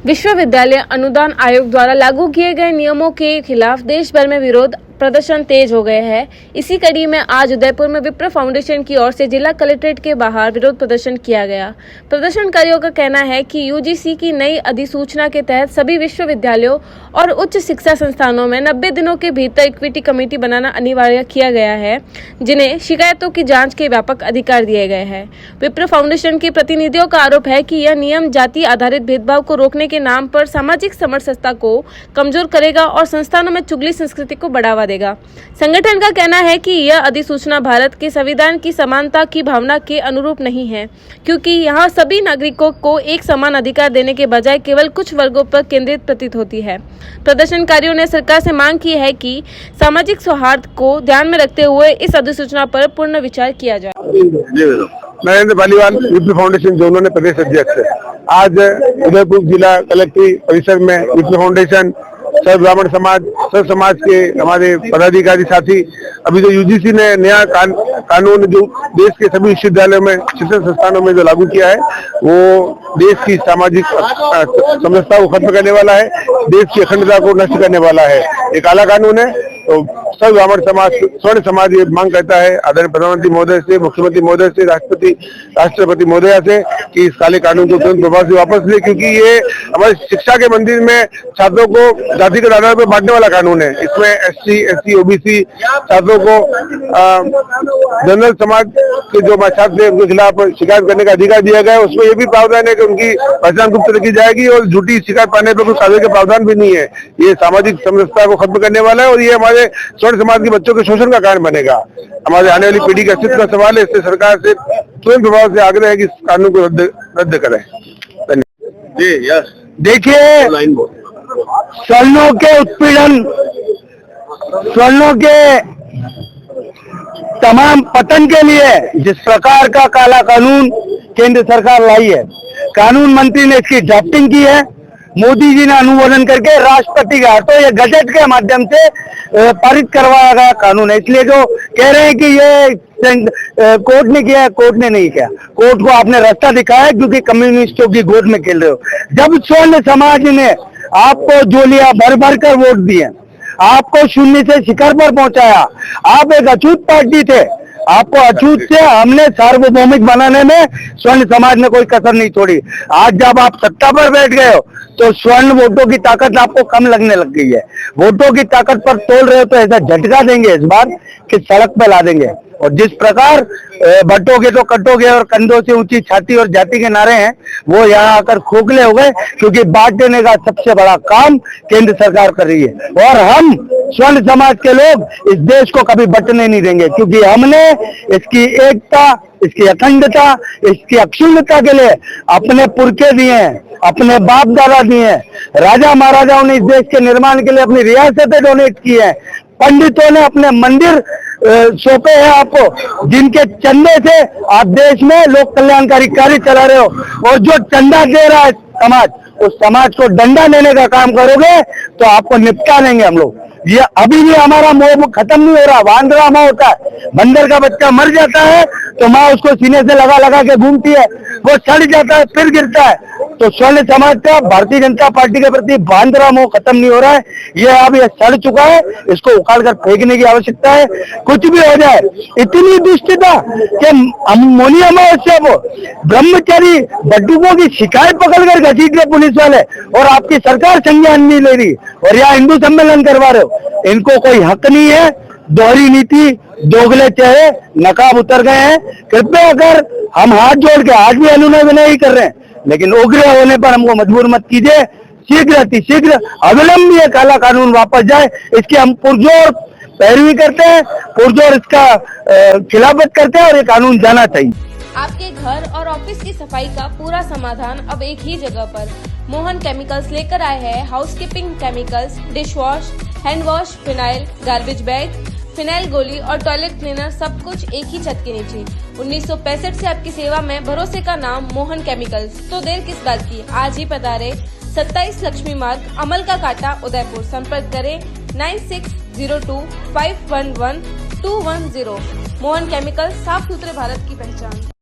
विश्वविद्यालय अनुदान आयोग द्वारा लागू किए गए नियमों के खिलाफ देश भर में विरोध प्रदर्शन तेज हो गए हैं। इसी कड़ी में आज उदयपुर में विप्र फाउंडेशन की ओर से जिला कलेक्ट्रेट के बाहर विरोध प्रदर्शन किया गया। प्रदर्शनकारियों का कहना है कि यूजीसी की नई अधिसूचना के तहत सभी विश्वविद्यालयों और उच्च शिक्षा संस्थानों में 90 दिनों के भीतर इक्विटी कमेटी बनाना अनिवार्य किया गया है, जिन्हें शिकायतों की जाँच के व्यापक अधिकार दिए गए हैं। विप्र फाउंडेशन के प्रतिनिधियों का आरोप है कि यह नियम जाति आधारित भेदभाव को रोकने के नाम पर सामाजिक समरसता को कमजोर करेगा और संस्थानों में चुगली संस्कृति को बढ़ावा देगा। संगठन का कहना है कि यह अधिसूचना भारत के संविधान की समानता की भावना के अनुरूप नहीं है, क्योंकि यहाँ सभी नागरिकों को एक समान अधिकार देने के बजाय केवल कुछ वर्गों पर केंद्रित प्रतीत होती है। प्रदर्शनकारियों ने सरकार से मांग की है कि सामाजिक सौहार्द को ध्यान में रखते हुए इस अधिसूचना पर पुनः विचार किया जाए। नरेंद्र पालीवाल, विप्र फाउंडेशन जोनों ने प्रदेश अध्यक्ष। आज उदयपुर जिला कलेक्ट्रेट परिसर में विप्र फाउंडेशन, सर्व ब्राह्मण समाज, सर्व समाज के हमारे पदाधिकारी साथी, अभी जो यूजीसी ने नया कानून जो देश के सभी विश्वविद्यालयों में, शिक्षण संस्थानों में जो लागू किया है, वो देश की सामाजिक समरसता को खत्म करने वाला है, देश की अखंडता को नष्ट करने वाला है। एक काला कानून है। तो सर्व ब्राह्मण समाज, स्वर्ण समाज ये मांग करता है आदरणीय प्रधानमंत्री महोदय से, मुख्यमंत्री महोदय से, राष्ट्रपति महोदय से कि इस काले कानून को तुरंत प्रभाव से वापस ले, क्योंकि ये हमारे शिक्षा के मंदिर में छात्रों को जातिगत आधार पर बांटने वाला कानून है। इसमें SC, SC, OBC छात्रों को जनरल समाज के जो छात्र है उनके खिलाफ शिकायत करने का अधिकार दिया गया है। उसमें ये भी प्रावधान है कि उनकी पहचान गुप्त रखी जाएगी और झूठी शिकायत पाने पर कोई कागज का प्रावधान भी नहीं है। ये सामाजिक समरसता को खत्म करने वाला है और ये हमारे स्वर्ण समाज के बच्चों के शोषण का कारण बनेगा। हमारे आने वाली पीढ़ी का अस्तित्व का सवाल है। इससे सरकार से तुरंत प्रभाव से आग्रह है कि इस कानून को रद्द करें। धन्यवाद। देखिए, स्वर्णों के उत्पीड़न, स्वर्णों के तमाम पतन के लिए जिस प्रकार का काला कानून केंद्र सरकार लाई है, कानून मंत्री ने इसकी ड्राफ्टिंग की है, मोदी जी ने अनुमोदन करके राष्ट्रपति के हाथों ये गजट के माध्यम से पारित करवाया गया कानून है। इसलिए जो कह रहे हैं कि ये कोर्ट ने किया है, कोर्ट ने नहीं किया। कोर्ट को आपने रास्ता दिखाया है, क्योंकि कम्युनिस्टों की गोद में खेल रहे हो। जब स्वर्ण समाज ने आपको जो लिया, भर भर कर वोट दिए, आपको शून्य से शिखर पर पहुंचाया, आप एक अछूत पार्टी थे, आपको अछूत से हमने सार्वभौमिक बनाने में स्वर्ण समाज ने कोई कसर नहीं छोड़ी। आज जब आप सत्ता पर बैठ गए हो तो स्वर्ण वोटों की ताकत आपको कम लगने लग गई है। वोटों की ताकत पर तोल रहे हो तो ऐसा झटका देंगे इस बार कि सड़क पर ला देंगे। और जिस प्रकार बटोगे तो कटोगे और कंधों से ऊंची छाती और जाति के नारे हैं, वो यहाँ आकर खोखले हो गए, क्योंकि बांट देने का सबसे बड़ा काम केंद्र सरकार कर रही है। और हम स्वर्ण समाज के लोग इस देश को कभी बंटने नहीं देंगे, क्योंकि हमने इसकी एकता, इसकी अखंडता, इसकी अक्षुण्णता के लिए अपने पुरखे दिए हैं, अपने बाप दादा दिए हैं, राजा महाराजाओं ने इस देश के निर्माण के लिए अपनी रियासतें डोनेट की हैं, पंडितों ने अपने मंदिर सौंपे हैं आपको, जिनके चंदे से आप देश में लोक कल्याणकारी कार्य चला रहे हो। और जो चंदा दे रहा है समाज, उस समाज को डंडा देने का काम करोगे तो आपको निपटा देंगे हम लोग। ये अभी भी हमारा मोह खत्म नहीं हो रहा। वांदरा माँ होता है, बंदर का बच्चा मर जाता है तो माँ उसको सीने से लगा लगा के घूमती है, वो सड़ जाता है, फिर गिरता है। तो स्वर्ण समाज का भारतीय जनता पार्टी के प्रति वांदरा मोह खत्म नहीं हो रहा है। ये अब ये सड़ चुका है, इसको उखाड़ कर फेंकने की आवश्यकता है। कुछ भी हो जाए, इतनी दुष्टता कि मौनी अमावस्या को ब्रह्मचारी बटुकों की शिकायत पकड़कर घसीट रहे पुलिस वाले, और आपकी सरकार संज्ञान नहीं ले रही, और यहाँ हिंदू सम्मेलन करवा रहे हो। इनको कोई हक नहीं है। दोहरी नीति, दोगले चेहरे, नकाब उतर गए हैं। कृपया अगर हम हाथ जोड़ के आज भी अनुनय विनय ही कर रहे हैं, लेकिन उग्र होने पर हमको मजबूर मत कीजिए। शीघ्र अतिशीघ्र अविलंब ये काला कानून वापस जाए, इसकी हम पुरजोर पैरवी करते हैं, पुरजोर इसका खिलाफत करते हैं, और ये कानून जाना चाहिए। आपके घर और ऑफिस की सफाई का पूरा समाधान अब एक ही जगह पर। मोहन केमिकल्स लेकर आए हैं housekeeping chemicals, dish wash, hand wash, phenyl, garbage bag, phenyl गोली और टॉयलेट क्लीनर, सब कुछ एक ही छत के नीचे। 1965 से आपकी सेवा में, भरोसे का नाम मोहन केमिकल्स। तो देर किस बात की, आज ही पधारे। 27 लक्ष्मी मार्ग, अमल का कांटा, उदयपुर। संपर्क करें 9602 511 210। मोहन केमिकल्स, साफ सुथरे भारत की पहचान।